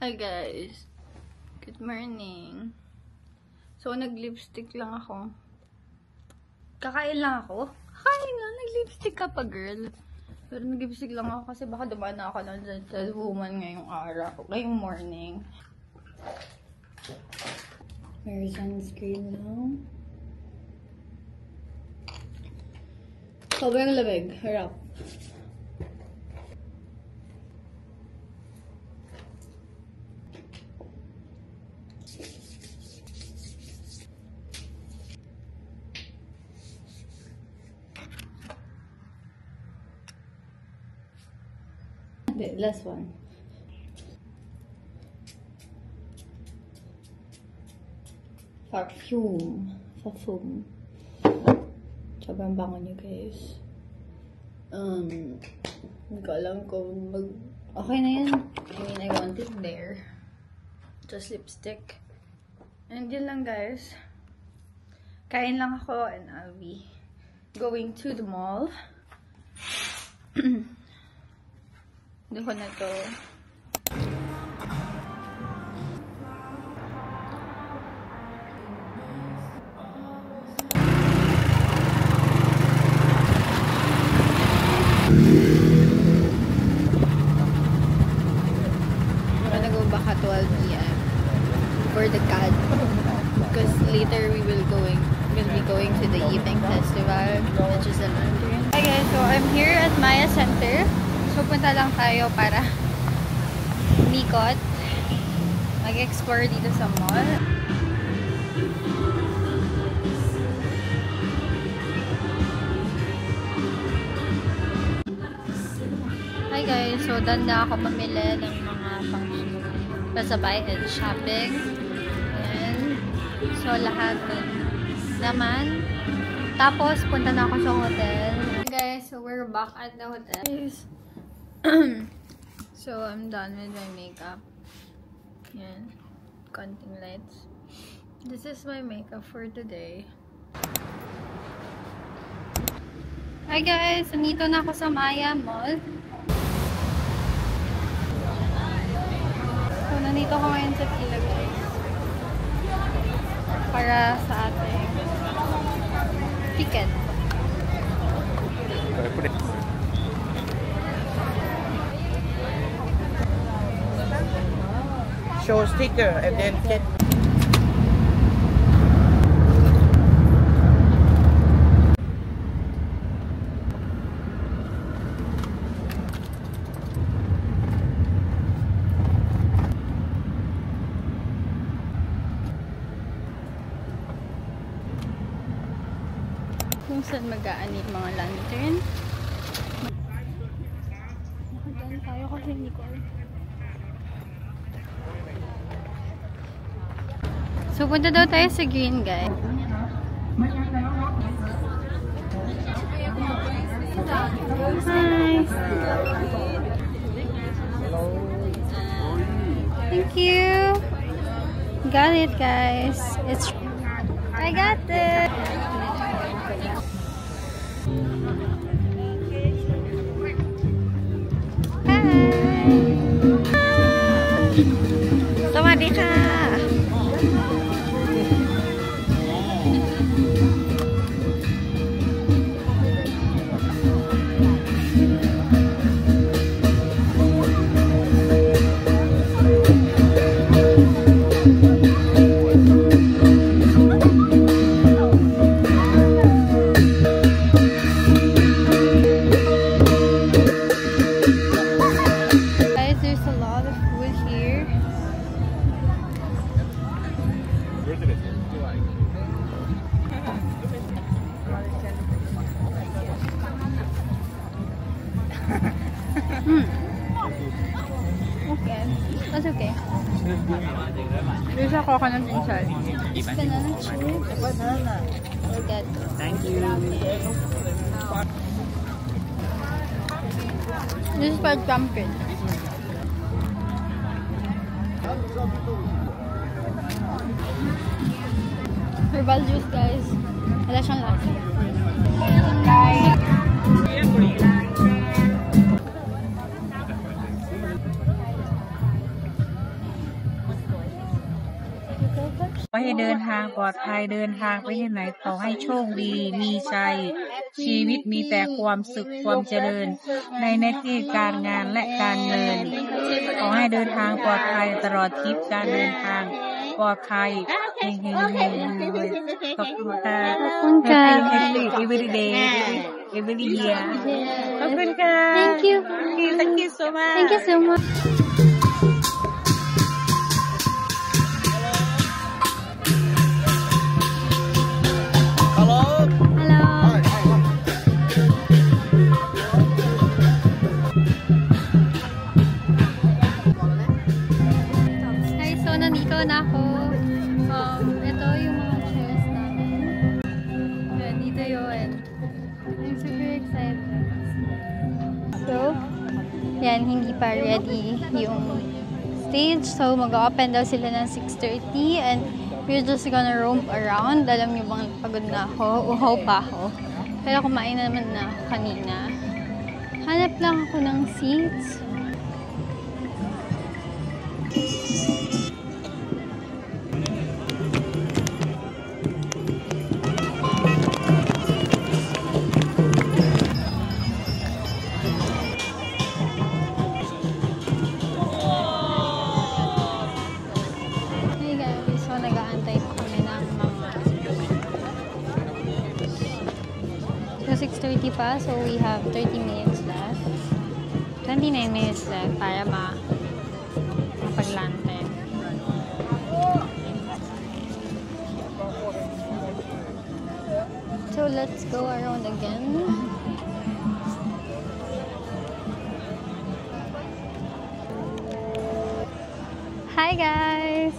Hi guys, good morning. So nag-lipstick lang ako. Kakain lang ako. Kakain lang, nag-lipstick ka pa girl. Pero nag-lipstick lang ako kasi baka dumaan na ako lang dyan sa woman ngayong araw, ngayong morning. May sunscreen lang. Sobrang lamig, harap. Okay, last one. Perfume. Sobrang bango niyo guys. Hindi ko alam kung okay na yan. I mean, I want it there. Just lipstick. And yun lang guys. Kain lang ako and I'll be going to the mall. Doon ko na to. We're gonna go back at 12 PM for the CAD. Because later we will be going to the evening festival, which is a lantern. Hi guys, so I'm here at Maya Center. So, punta lang tayo para mikot. Mag-explore dito sa mall. Hi guys, so done na ako mamili ng mga pasabay and shopping. And so, lahat naman. Tapos, punta na ako sa hotel. Hi guys, so we're back at the hotel. So, I'm done with my makeup. Yan. Counting lights. This is my makeup for today. Hi guys! Nandito na ako sa Maya Mall. So, nandito ako ngayon sa pila guys. Para sa ating ticket. Show sticker and then get kung saan mag-aanit mga lantern. Nakadaan tayo kasi hindi ko alam. So, punta daw tayo sa green, guys. Hi! Thank you! Got it, guys. I got it! Hi! Sawadee-ka! Okay. That's okay. There's a coconut inside. Banana chips. Banana. Forget. thank you. This is for jumping. Herbal juice, guys. Wala siyang lasa. ให้เดินทางปลอดภัยเดินทางไปที่ไหนขอให้โชคดีมีชัยชีวิตมีแต่ความสุขความเจริญในหน้าที่การงานและการเงินขอให้เดินทางปลอดภัยตลอดทริปการเดินทางปลอดภัยเฮงเลยขอบคุณค่ะ Happy every day every year ขอบคุณค่ะ Thank you so much Thank you so much nandito na ako. Ito yung mga chairs namin. Nandito yun. I'm super excited. So, yan, hindi pa ready yung stage. So, mag-open daw sila ng 6:30 and we're just gonna roam around. Alam niyo bang pagod na ako? Uhaw pa ako. Pero kumain na naman na ako kanina. Hanap lang ako ng seats. So 6:30 pa, so we have 30 minutes left. 29 minutes left para mapag-lantern. So let's go around again. Hi guys!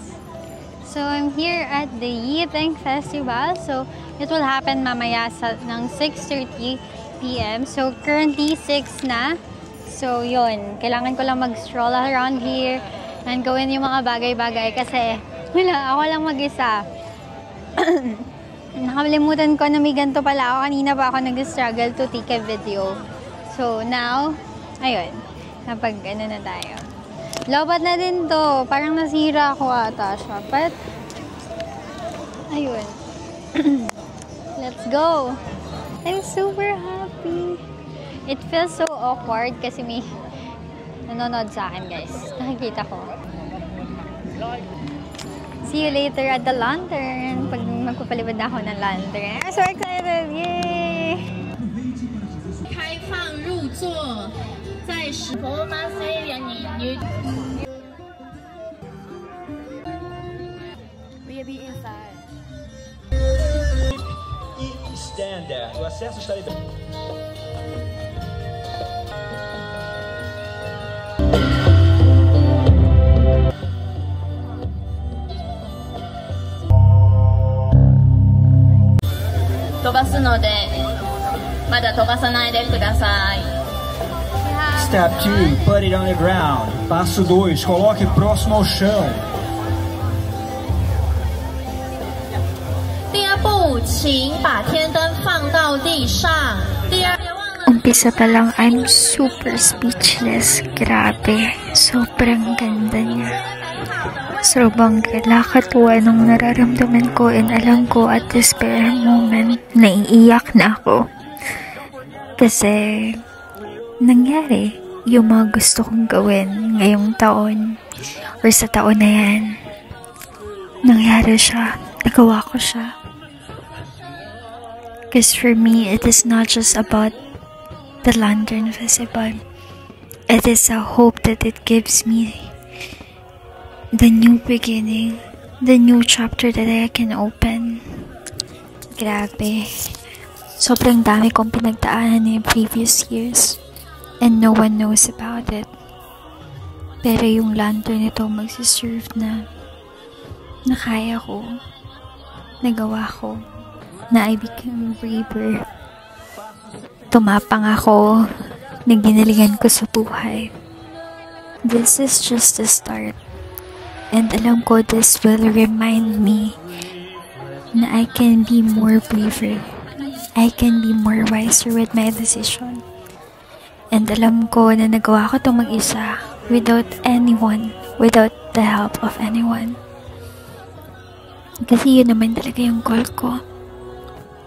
So I'm here at the Yipeng Festival. So it will happen mamaya ng 6:30 p.m. So currently 6 na. So yun, kailangan ko lang mag-stroll around here and gawin yung mga bagay-bagay kasi wala, ako lang mag-isa. Nakalimutan ko na may ganito pala ako. Kanina pa ako nag-struggle to take a video. So now, ayun, napag-ano na tayo. Lobat na din to. Parang nasira ko ata siya. But, ayun. Let's go! I'm super happy. It feels so awkward kasi may nanonood sa akin, guys. Nakikita ko. See you later at the lantern. Pag magpapalibad ako ng lantern. I'm so excited! Yay! 开放入座，在石佛马塞人女。We'll be inside. Standard. O acesso está liberado. Step 2, put it on the ground. Passo 2, coloque próximo ao chão. 第二步，请把天灯放到地上。第二， Umpisa pa lang, I'm super speechless. Grabe. Sobrang ganda niya. Sobrang nakakatuwa nung nararamdaman ko and alam ko at this very moment, naiiyak na ako. Kasi, nangyari yung mga gusto kong gawin ngayong taon or sa taon na yan. Nangyari siya. Nagawa ko siya. Because for me, it is not just about the Lantern Festival. It is a hope that it gives me the new beginning, the new chapter that I can open. Grabe. Sobrang dami kong pinagdaanan in previous years and no one knows about it. Pero yung lantern nito magsiserve na kaya ko, nagawa ko, na I became braver. Tumapang ako, naginalingan ko sa buhay. This is just the start. And alam ko this will remind me na I can be more braver. I can be more wiser with my decision. And alam ko na nagawa ko itong mag-isa without anyone, without the help of anyone. Kasi yun naman talaga yung goal ko.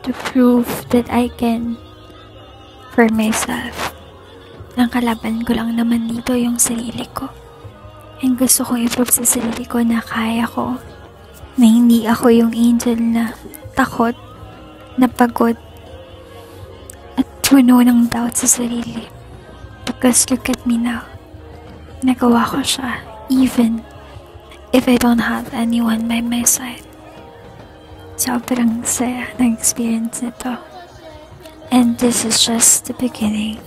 To prove that I can for myself. Ang kalaban ko lang naman dito yung sarili ko. And gusto kong i-prove sa sarili ko na kaya ko. Na hindi ako yung angel na takot, na pagod, at puno ng doubt sa sarili. Because look at me now. Nagawa ko siya, even if I don't have anyone by my side. Sobrang saya ng experience nito. And this is just the beginning.